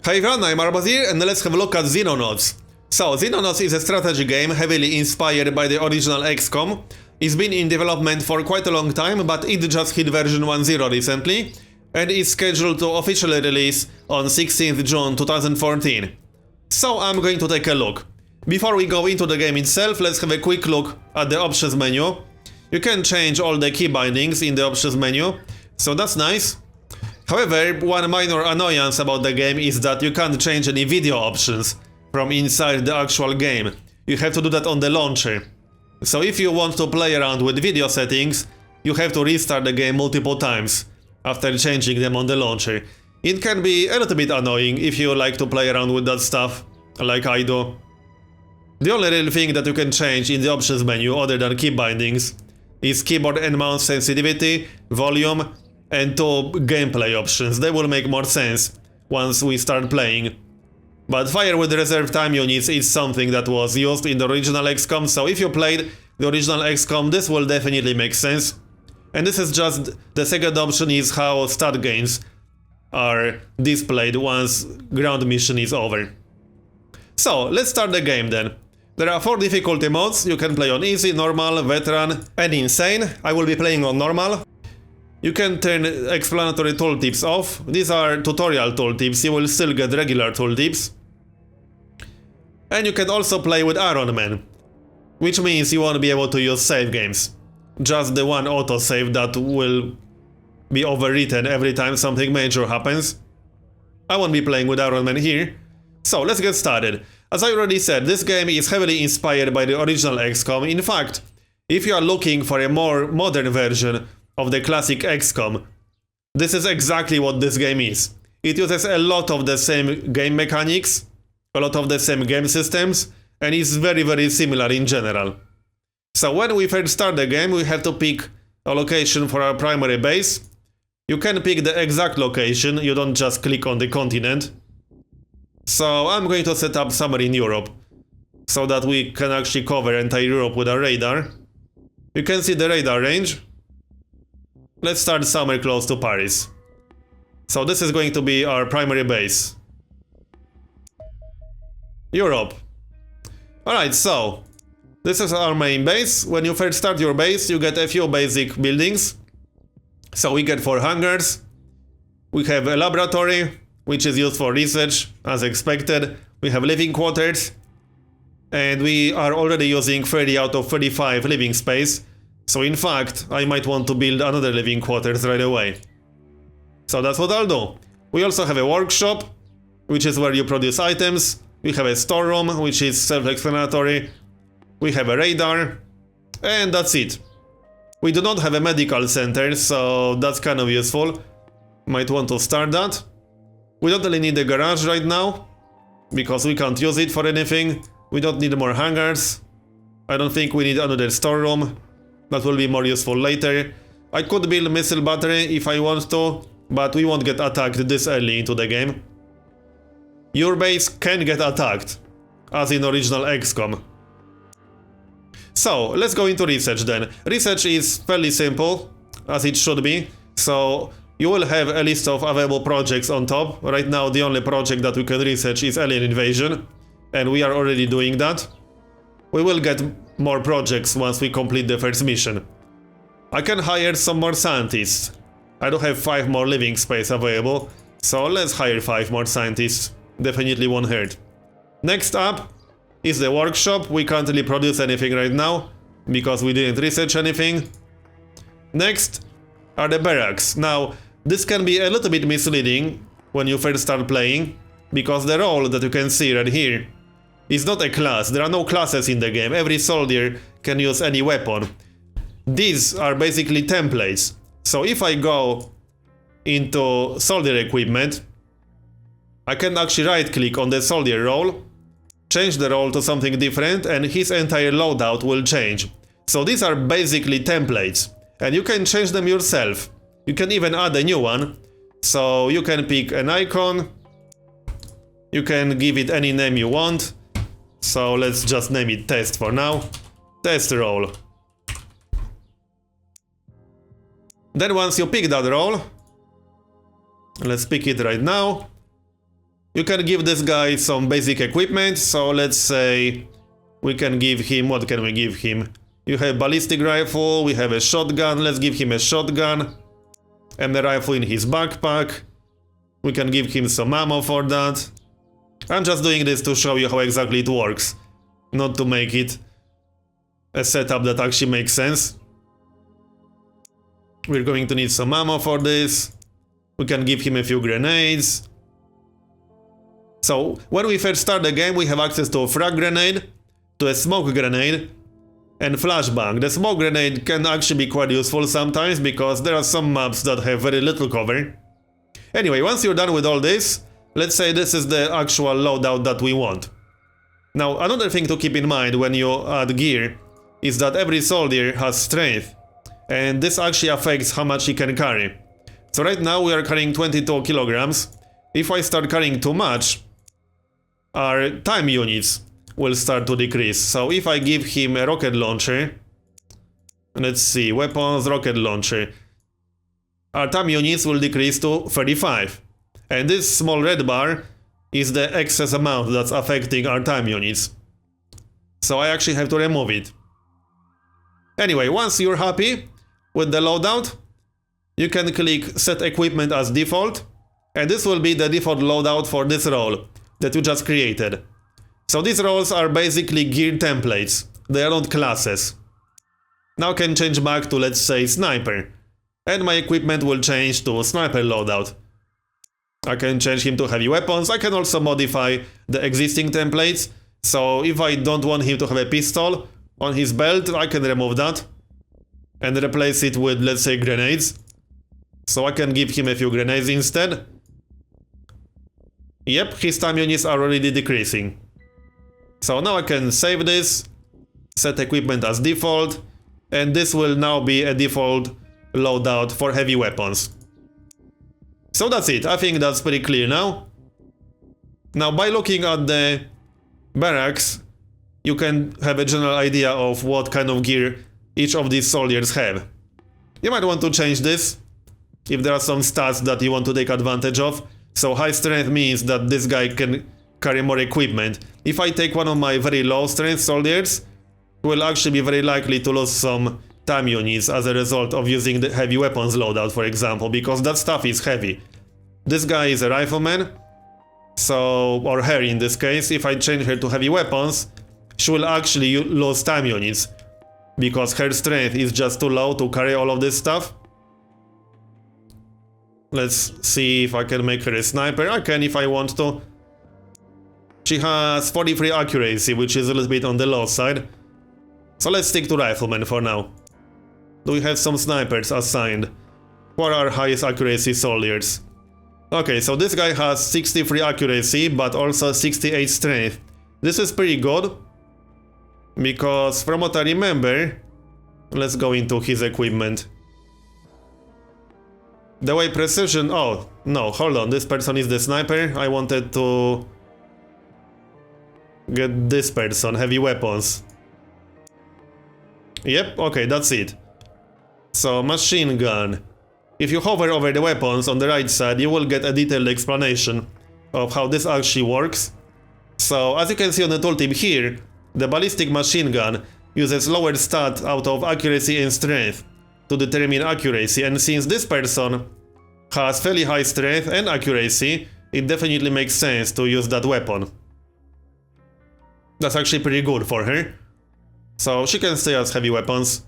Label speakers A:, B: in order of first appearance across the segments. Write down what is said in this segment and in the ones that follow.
A: Hi everyone, I'm Marbozir and let's have a look at Xenonauts. So, Xenonauts is a strategy game heavily inspired by the original XCOM. It's been in development for quite a long time, but it just hit version 1.0 recently, and is scheduled to officially release on 16th June 2014. So I'm going to take a look. Before we go into the game itself, let's have a quick look at the options menu. You can change all the key bindings in the options menu, so that's nice. However, one minor annoyance about the game is that you can't change any video options from inside the actual game. You have to do that on the launcher. So if you want to play around with video settings, you have to restart the game multiple times after changing them on the launcher. It can be a little bit annoying if you like to play around with that stuff, like I do. The only real thing that you can change in the options menu other than key bindings is keyboard and mouse sensitivity, volume, and two gameplay options. They will make more sense once we start playing. But fire with reserve time units is something that was used in the original XCOM, so if you played the original XCOM, this will definitely make sense. And this is just the second option is how stat gains are displayed once ground mission is over. So let's start the game then. There are 4 difficulty modes. You can play on easy, normal, veteran, and insane. I will be playing on normal. You can turn explanatory tooltips off. These are tutorial tooltips, you will still get regular tooltips. And you can also play with Iron Man, which means you won't be able to use save games. Just the one autosave that will be overwritten every time something major happens. I won't be playing with Iron Man here. So let's get started. As I already said, this game is heavily inspired by the original XCOM. In fact, if you are looking for a more modern version of the classic XCOM, this is exactly what this game is. It uses a lot of the same game mechanics, a lot of the same game systems, and is very similar in general. So when we first start the game, we have to pick a location for our primary base. You can pick the exact location, you don't just click on the continent. So I'm going to set up somewhere in Europe, so that we can actually cover entire Europe with our radar. You can see the radar range. Let's start somewhere close to Paris. So this is going to be our primary base. Europe. Alright, so this is our main base. When you first start your base, you get a few basic buildings. So we get 4 hangars. We have a laboratory, which is used for research, as expected. We have living quarters. And we are already using 30 out of 35 living space. So in fact, I might want to build another living quarters right away. So that's what I'll do. We also have a workshop, which is where you produce items. We have a storeroom, which is self-explanatory. We have a radar. And that's it. We do not have a medical center, so that's kind of useful. Might want to start that. We don't really need a garage right now, because we can't use it for anything. We don't need more hangars. I don't think we need another storeroom. That will be more useful later. I could build a missile battery if I want to, but we won't get attacked this early into the game. Your base can get attacked, as in original XCOM. So, let's go into research then. Research is fairly simple, as it should be. So, you will have a list of available projects on top. Right now, the only project that we can research is Alien Invasion, and we are already doing that. We will get more projects once we complete the first mission. I can hire some more scientists. I do have 5 more living space available, so let's hire 5 more scientists. Definitely won't hurt. Next up is the workshop. We can't really produce anything right now, because we didn't research anything. Next are the barracks. Now, this can be a little bit misleading when you first start playing, because the role that you can see right here is not a class. There are no classes in the game. Every soldier can use any weapon. These are basically templates. So if I go into soldier equipment, I can actually right click on the soldier role, change the role to something different, and his entire loadout will change. So these are basically templates, and you can change them yourself. You can even add a new one. So you can pick an icon, you can give it any name you want. So let's just name it test for now. Test role. Then once you pick that role, let's pick it right now, You can give this guy some basic equipment, so let's say we can give him, what can we give him? You have ballistic rifle, we have a shotgun, let's give him a shotgun. And a rifle in his backpack. We can give him some ammo for that. I'm just doing this to show you how exactly it works, not to make it a setup that actually makes sense. We're going to need some ammo for this. We can give him a few grenades. So, when we first start the game, we have access to a frag grenade, to a smoke grenade, and flashbang. The smoke grenade can actually be quite useful sometimes, because there are some maps that have very little cover. Anyway, once you're done with all this, let's say this is the actual loadout that we want. Now, another thing to keep in mind when you add gear is that every soldier has strength, and this actually affects how much he can carry. So right now we are carrying 22 kilograms. If I start carrying too much, our time units will start to decrease. So if I give him a rocket launcher, let's see, weapons, rocket launcher, our time units will decrease to 35. And this small red bar is the excess amount that's affecting our time units. So I actually have to remove it. Anyway, once you're happy with the loadout, you can click Set Equipment as Default, and this will be the default loadout for this role that you just created. So these roles are basically gear templates, they are not classes. Now I can change back to, let's say, Sniper, and my equipment will change to Sniper loadout. I can change him to heavy weapons. I can also modify the existing templates, so if I don't want him to have a pistol on his belt, I can remove that and replace it with, let's say, grenades. So I can give him a few grenades instead. Yep, his time units are already decreasing. So now I can save this, set equipment as default, and this will now be a default loadout for heavy weapons. So that's it, I think that's pretty clear now. Now by looking at the barracks, you can have a general idea of what kind of gear each of these soldiers have. You might want to change this, if there are some stats that you want to take advantage of. So high strength means that this guy can carry more equipment. If I take one of my very low strength soldiers, we'll actually be very likely to lose some time units as a result of using the heavy weapons loadout, for example, because that stuff is heavy. This guy is a rifleman, so, or her in this case. If I change her to heavy weapons, she will actually lose time units, because her strength is just too low to carry all of this stuff. Let's see if I can make her a sniper. I can if I want to. She has 43 accuracy, which is a little bit on the low side. So let's stick to rifleman for now. Do we have some snipers assigned? Who are our highest accuracy soldiers? Okay, so this guy has 63 accuracy, but also 68 strength. This is pretty good, because from what I remember, let's go into his equipment. The way precision... oh, no, hold on, this person is the sniper. I wanted to get this person, heavy weapons. Yep, okay, that's it. So, machine gun. If you hover over the weapons on the right side, you will get a detailed explanation of how this actually works. So, as you can see on the tooltip here, the ballistic machine gun uses lower stat out of accuracy and strength to determine accuracy, and since this person has fairly high strength and accuracy, it definitely makes sense to use that weapon. That's actually pretty good for her. So she can stay as heavy weapons.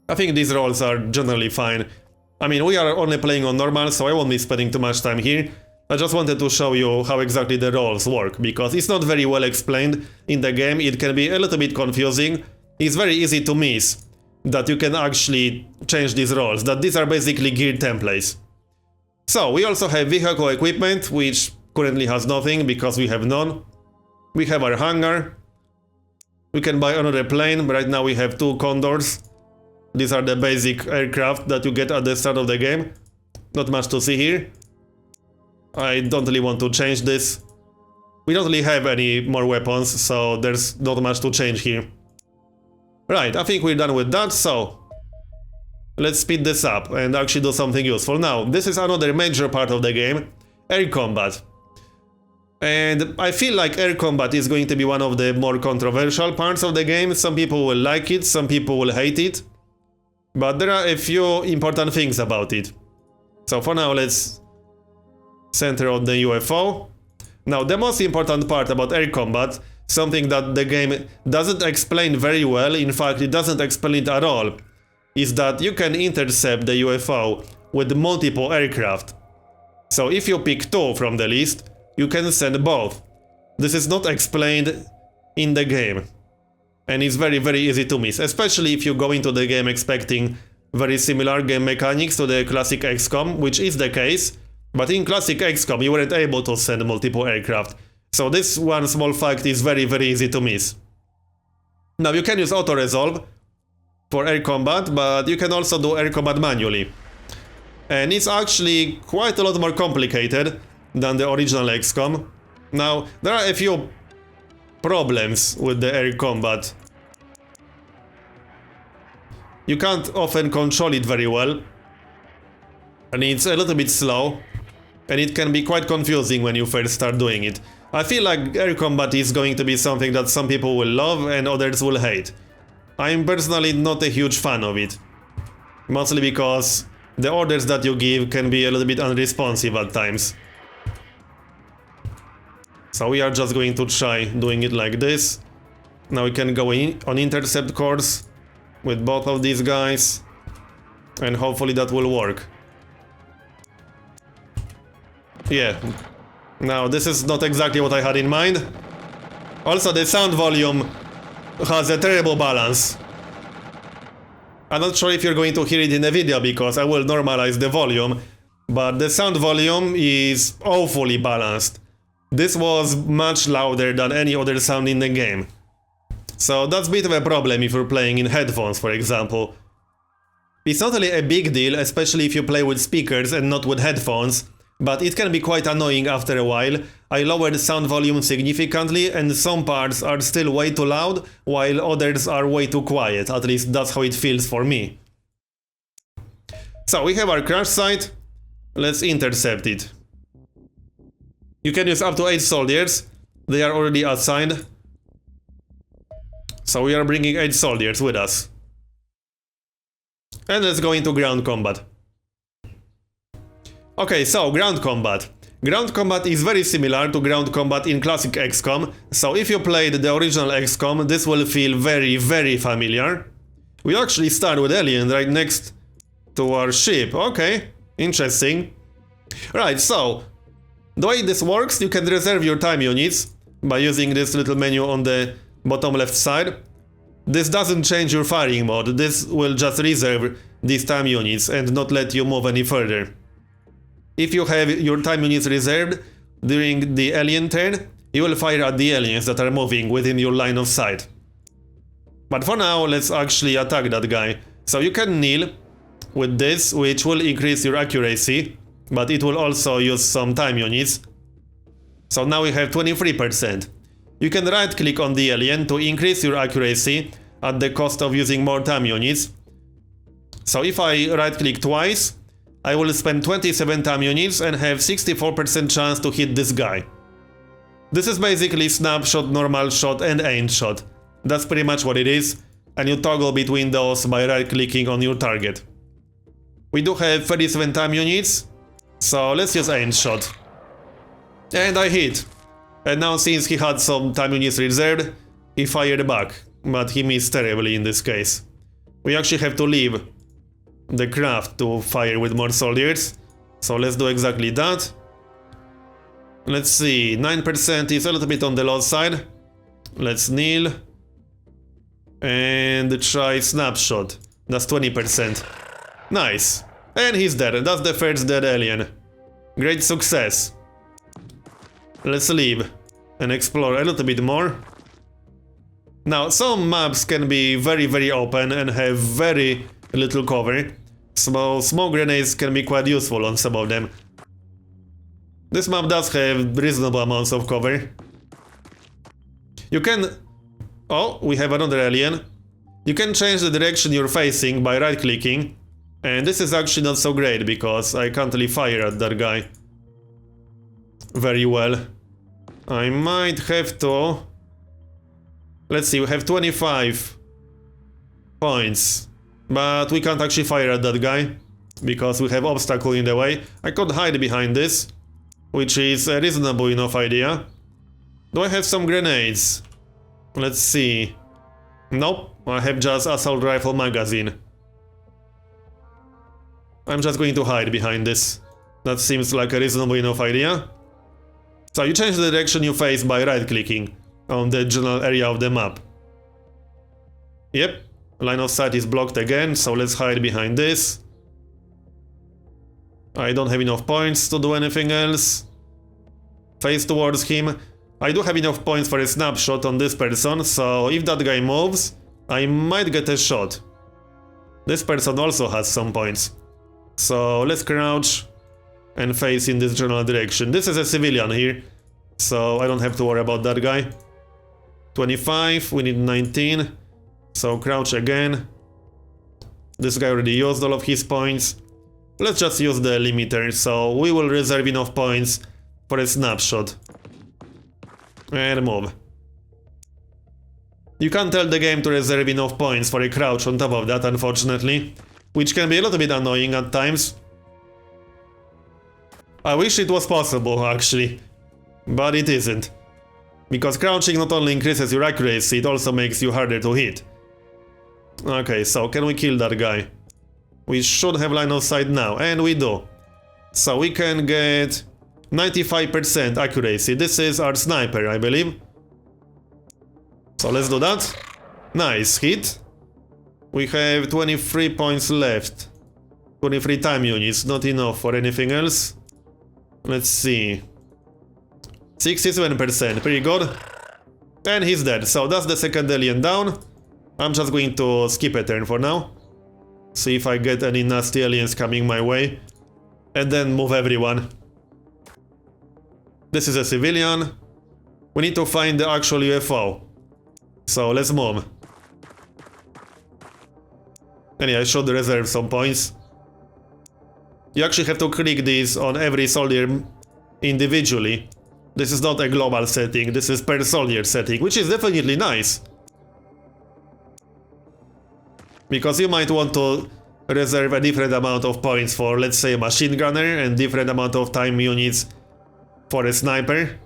A: I think these roles are generally fine. I mean, we are only playing on normal, so I won't be spending too much time here. I just wanted to show you how exactly the roles work, because it's not very well explained in the game. It can be a little bit confusing. It's very easy to miss that you can actually change these roles, that these are basically gear templates. So, we also have vehicle equipment, which currently has nothing because we have none. We have our hangar. We can buy another plane, but right now we have 2 Condors. These are the basic aircraft that you get at the start of the game. Not much to see here. I don't really want to change this. We don't really have any more weapons, so there's not much to change here. Right, I think we're done with that, so let's speed this up and actually do something useful. Now, this is another major part of the game, air combat. And I feel like air combat is going to be one of the more controversial parts of the game. Some people will like it, some people will hate it. But there are a few important things about it. So for now, let's center on the UFO. Now, the most important part about air combat, something that the game doesn't explain very well, in fact it doesn't explain it at all, is that you can intercept the UFO with multiple aircraft. So if you pick 2 from the list, you can send both. This is not explained in the game. And it's very easy to miss, especially if you go into the game expecting very similar game mechanics to the classic XCOM, which is the case, but in classic XCOM you weren't able to send multiple aircraft. So this one small fact is very easy to miss. Now you can use auto-resolve for air combat, but you can also do air combat manually. And it's actually quite a lot more complicated than the original XCOM. Now, there are a few problems with the air combat. You can't often control it very well, and it's a little bit slow, and it can be quite confusing when you first start doing it. I feel like air combat is going to be something that some people will love and others will hate. I'm personally not a huge fan of it, mostly because the orders that you give can be a little bit unresponsive at times. So we are just going to try doing it like this. Now we can go in on intercept course with both of these guys, and hopefully that will work. Yeah. Now this is not exactly what I had in mind. Also, the sound volume has a terrible balance. I'm not sure if you're going to hear it in the video because I will normalize the volume, but the sound volume is awfully balanced. This was much louder than any other sound in the game. So that's a bit of a problem if you're playing in headphones, for example. It's not really a big deal, especially if you play with speakers and not with headphones, but it can be quite annoying after a while. I lowered the sound volume significantly and some parts are still way too loud, while others are way too quiet. At least that's how it feels for me. So we have our crash site. Let's intercept it. You can use up to 8 soldiers. They are already assigned. So we are bringing 8 soldiers with us. And let's go into ground combat. Okay, so ground combat. Ground combat is very similar to ground combat in classic XCOM. So if you played the original XCOM, this will feel very familiar. We actually start with Alien right next to our ship. Okay, interesting. Right, so the way this works, you can reserve your time units by using this little menu on the bottom left side. This doesn't change your firing mode, this will just reserve these time units and not let you move any further. If you have your time units reserved during the alien turn, you will fire at the aliens that are moving within your line of sight. But for now, let's actually attack that guy. So you can kneel with this, which will increase your accuracy, but it will also use some time units. So now we have 23%. You can right click on the alien to increase your accuracy at the cost of using more time units. So if I right click twice, I will spend 27 time units and have 64% chance to hit this guy. This is basically snapshot, normal shot and aimed shot. That's pretty much what it is, and you toggle between those by right clicking on your target. We do have 37 time units, so let's use aimed shot. And I hit. And now since he had some time units reserved, he fired back, but he missed terribly in this case. We actually have to leave the craft to fire with more soldiers, so let's do exactly that. Let's see, 9% is a little bit on the low side. Let's kneel and try snapshot. That's 20%. Nice. And he's dead. That's the first dead alien. Great success. Let's leave and explore a little bit more. Now, some maps can be very open and have very little cover. So smoke grenades can be quite useful on some of them. This map does have reasonable amounts of cover. You can... Oh, we have another alien. You can change the direction you're facing by right-clicking. And this is actually not so great, because I can't really fire at that guy. very well. I might have to... Let's see, we have 25 points. But we can't actually fire at that guy, because we have obstacle in the way. I could hide behind this, which is a reasonable enough idea. Do I have some grenades? Let's see. Nope, I have just assault rifle magazine. I'm just going to hide behind this. That seems like a reasonable enough idea. So you change the direction you face by right-clicking on the general area of the map. Yep, line of sight is blocked again, so let's hide behind this. I don't have enough points to do anything else. Face towards him. I do have enough points for a snapshot on this person, so if that guy moves, I might get a shot. This person also has some points. So let's crouch and face in this general direction. This is a civilian here, so I don't have to worry about that guy. 25, we need 19. So crouch again. This guy already used all of his points. Let's just use the limiter, so we will reserve enough points for a snapshot. And move. You can't tell the game to reserve enough points for a crouch on top of that, unfortunately, which can be a little bit annoying at times. I wish it was possible, actually, but it isn't. Because crouching not only increases your accuracy, it also makes you harder to hit. Okay, so can we kill that guy? We should have line of sight now, and we do. So we can get 95% accuracy. This is our sniper, I believe. So let's do that. Nice hit. We have 23 points left. 23 time units, not enough for anything else. Let's see. 67%, pretty good. And he's dead, so that's the second alien down. I'm just going to skip a turn for now. See if I get any nasty aliens coming my way. And then move everyone. This is a civilian. We need to find the actual UFO. So let's move. And yeah, I should reserve some points. You actually have to click this on every soldier individually. This is not a global setting, this is per soldier setting, which is definitely nice. Because you might want to reserve a different amount of points for, let's say, a machine gunner and different amount of time units for a sniper.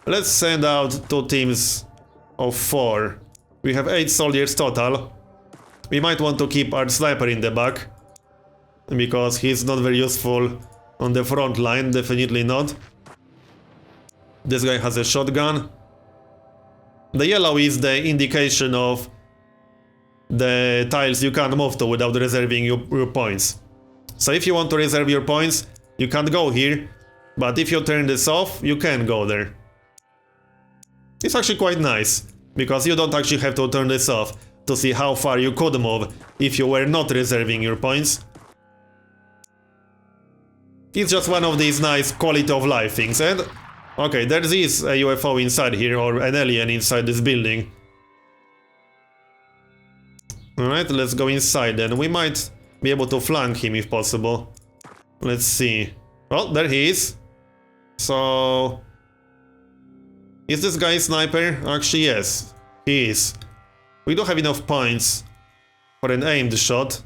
A: Let's send out 2 teams of 4. We have 8 soldiers total. We might want to keep our sniper in the back, because he's not very useful on the front line, definitely not. This guy has a shotgun. The yellow is the indication of the tiles you can't move to without reserving your points. So if you want to reserve your points, you can't go here, but if you turn this off, you can go there. It's actually quite nice, because you don't actually have to turn this off to see how far you could move if you were not reserving your points. It's just one of these nice quality of life things. And okay, there is a UFO inside here, or an alien inside this building. Alright, let's go inside then. We might be able to flank him if possible. Let's see. Well, there he is. So... is this guy a sniper? Actually, yes, he is. We don't have enough points for an aimed shot,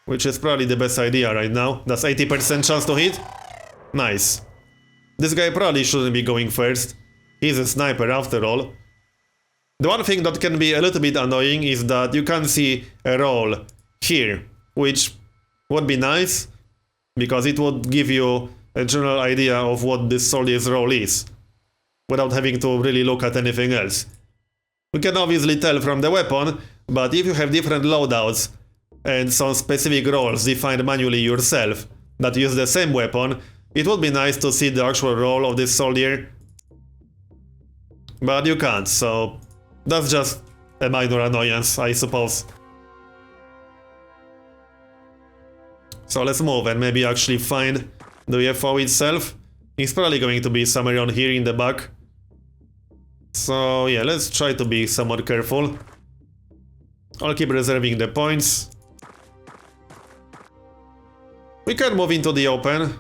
A: which is probably the best idea right now. That's 80% chance to hit. Nice. This guy probably shouldn't be going first. He's a sniper after all. The one thing that can be a little bit annoying is that you can't see a roll here, which would be nice, because it would give you a general idea of what this soldier's role is, without having to really look at anything else. We can obviously tell from the weapon, but if you have different loadouts and some specific roles defined manually yourself that use the same weapon, it would be nice to see the actual role of this soldier. But you can't, so that's just a minor annoyance, I suppose. So let's move and maybe actually find the UFO itself. It's probably going to be somewhere around here in the back. So yeah, let's try to be somewhat careful. I'll keep reserving the points. We can move into the open.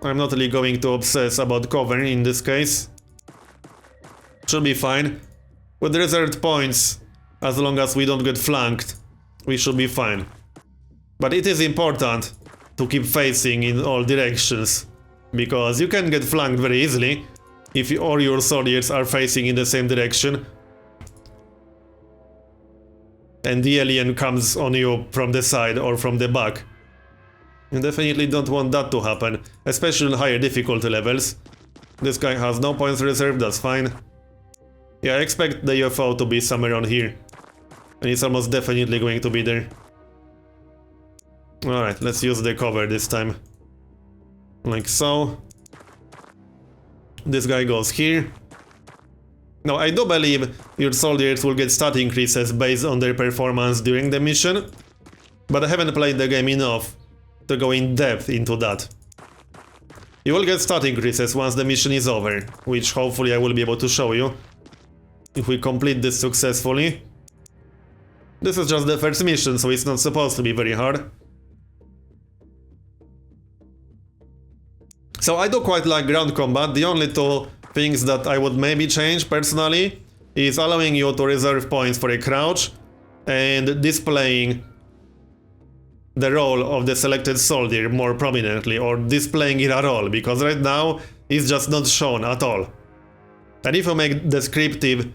A: I'm not really going to obsess about cover in this case. Should be fine. With reserved points, as long as we don't get flanked, we should be fine. But it is important to keep facing in all directions, because you can get flanked very easily if all your soldiers are facing in the same direction and the alien comes on you from the side or from the back. You definitely don't want that to happen, especially in higher difficulty levels. This guy has no points reserved, that's fine. Yeah, I expect the UFO to be somewhere around here. And it's almost definitely going to be there. Alright, let's use the cover this time. Like so. This guy goes here. Now, I do believe your soldiers will get stat increases based on their performance during the mission, but I haven't played the game enough to go in depth into that. You will get stat increases once the mission is over, which hopefully I will be able to show you if we complete this successfully. This is just the first mission, so it's not supposed to be very hard. So I do quite like ground combat. The only two things that I would maybe change personally is allowing you to reserve points for a crouch and displaying the role of the selected soldier more prominently, or displaying it at all, because right now it's just not shown at all. And if you make descriptive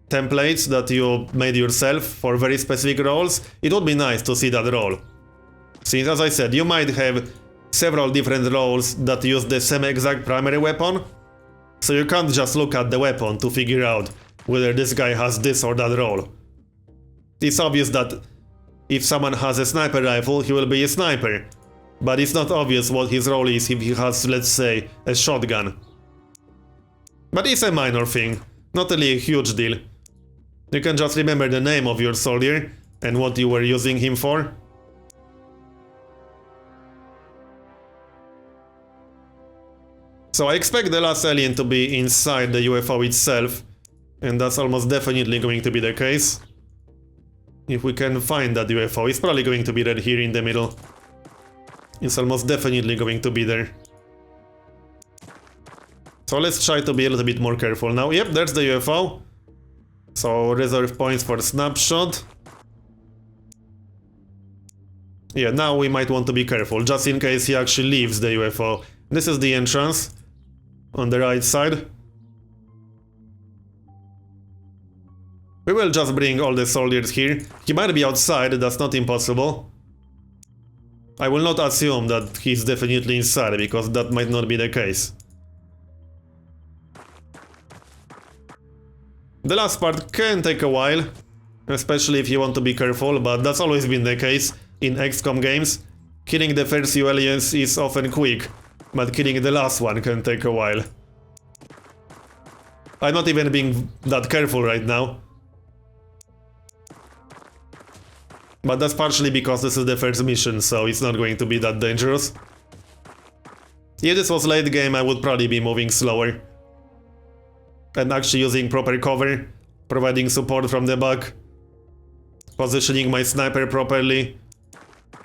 A: templates that you made yourself for very specific roles, it would be nice to see that role. Since, as I said, you might have several different roles that use the same exact primary weapon, so you can't just look at the weapon to figure out whether this guy has this or that role. It's obvious that if someone has a sniper rifle, he will be a sniper, but it's not obvious what his role is if he has, let's say, a shotgun. But it's a minor thing, not really a huge deal. You can just remember the name of your soldier and what you were using him for. So I expect the last alien to be inside the UFO itself, and that's almost definitely going to be the case. If we can find that UFO, it's probably going to be right here in the middle. It's almost definitely going to be there. So let's try to be a little bit more careful now. Yep, there's the UFO. So reserve points for snapshot. Yeah, now we might want to be careful, just in case he actually leaves the UFO. This is the entrance on the right side. We will just bring all the soldiers here. He might be outside, that's not impossible. I will not assume that he's definitely inside, because that might not be the case. The last part can take a while, especially if you want to be careful, but that's always been the case in XCOM games. Killing the first few aliens is often quick, but killing the last one can take a while. I'm not even being that careful right now. But that's partially because this is the first mission, so it's not going to be that dangerous. If this was late game, I would probably be moving slower. And actually using proper cover, providing support from the back, positioning my sniper properly.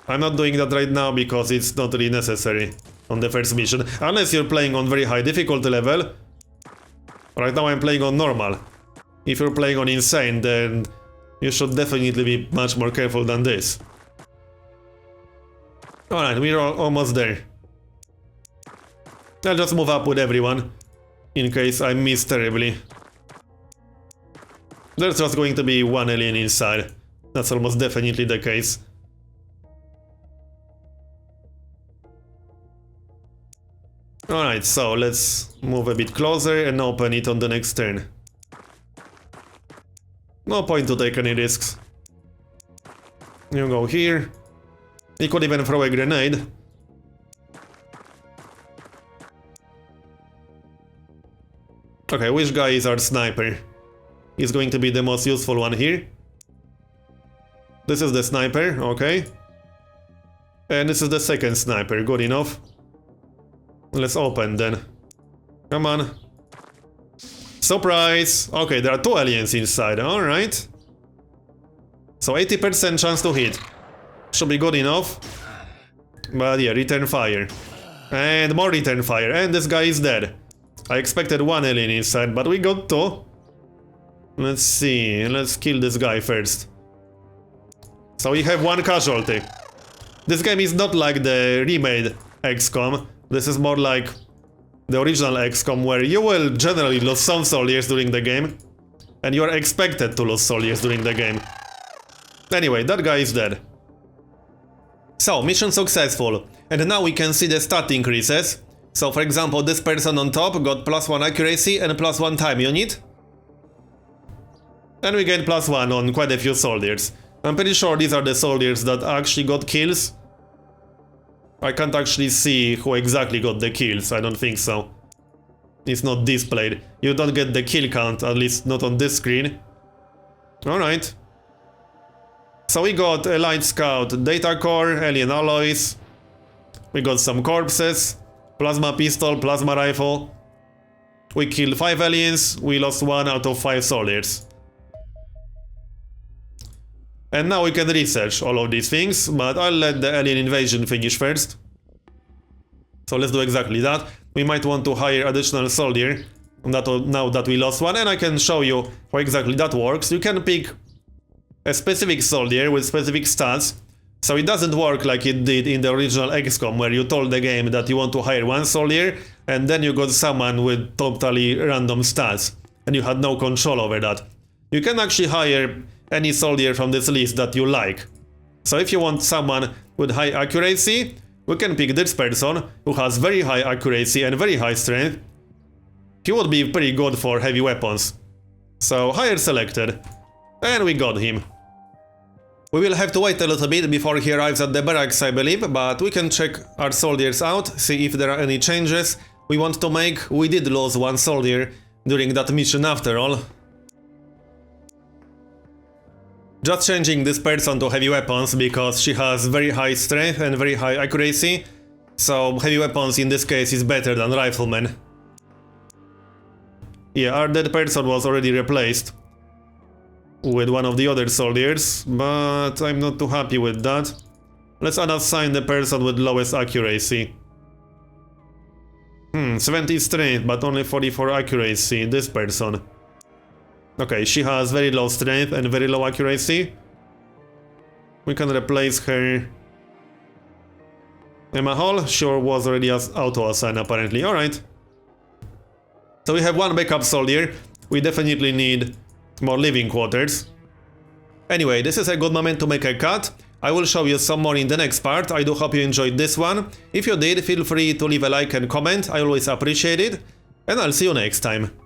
A: I'm not doing that right now because it's not really necessary on the first mission, unless you're playing on very high difficulty level. Right now I'm playing on normal. If you're playing on insane, then you should definitely be much more careful than this. Alright, we're almost there. I'll just move up with everyone, in case I miss terribly. There's just going to be one alien inside. That's almost definitely the case. Alright, so let's move a bit closer and open it on the next turn. No point to take any risks. You go here. You could even throw a grenade. Okay, which guy is our sniper? He's going to be the most useful one here. This is the sniper, okay. And this is the second sniper, good enough. Let's open then. Come on. Surprise! Okay, there are two aliens inside, alright. So 80% chance to hit. Should be good enough. But yeah, return fire. And more return fire, and this guy is dead. I expected one alien inside, but we got two. Let's see, let's kill this guy first. So we have one casualty. This game is not like the remade XCOM. This is more like the original XCOM, where you will generally lose some soldiers during the game, and you are expected to lose soldiers during the game. Anyway, that guy is dead. So, mission successful. And now we can see the stat increases. So, for example, this person on top got +1 accuracy and +1 time unit. And we gained +1 on quite a few soldiers. I'm pretty sure these are the soldiers that actually got kills. I can't actually see who exactly got the kills, I don't think so. It's not displayed. You don't get the kill count, at least not on this screen. Alright. So we got a light scout, data core, alien alloys. We got some corpses, plasma pistol, plasma rifle. We killed 5 aliens, we lost 1 out of 5 soldiers. And now we can research all of these things, but I'll let the alien invasion finish first. So let's do exactly that. We might want to hire additional soldier now that we lost one, and I can show you how exactly that works. You can pick a specific soldier with specific stats, so it doesn't work like it did in the original XCOM, where you told the game that you want to hire one soldier, and then you got someone with totally random stats, and you had no control over that. You can actually hire any soldier from this list that you like. So if you want someone with high accuracy, we can pick this person, who has very high accuracy and very high strength. He would be pretty good for heavy weapons. So hire selected. And we got him. We will have to wait a little bit before he arrives at the barracks, I believe, but we can check our soldiers out, see if there are any changes we want to make. We did lose one soldier during that mission after all. Just changing this person to heavy weapons because she has very high strength and very high accuracy, so heavy weapons in this case is better than riflemen. Yeah, our dead person was already replaced with one of the other soldiers, but I'm not too happy with that. Let's unassign the person with lowest accuracy. 70 strength, but only 44 accuracy, this person. Okay, she has very low strength and very low accuracy. We can replace her. Emma Hall, sure, was already auto-assigned apparently, alright. So we have one backup soldier. We definitely need more living quarters. Anyway, this is a good moment to make a cut. I will show you some more in the next part. I do hope you enjoyed this one. If you did, feel free to leave a like and comment, I always appreciate it. And I'll see you next time.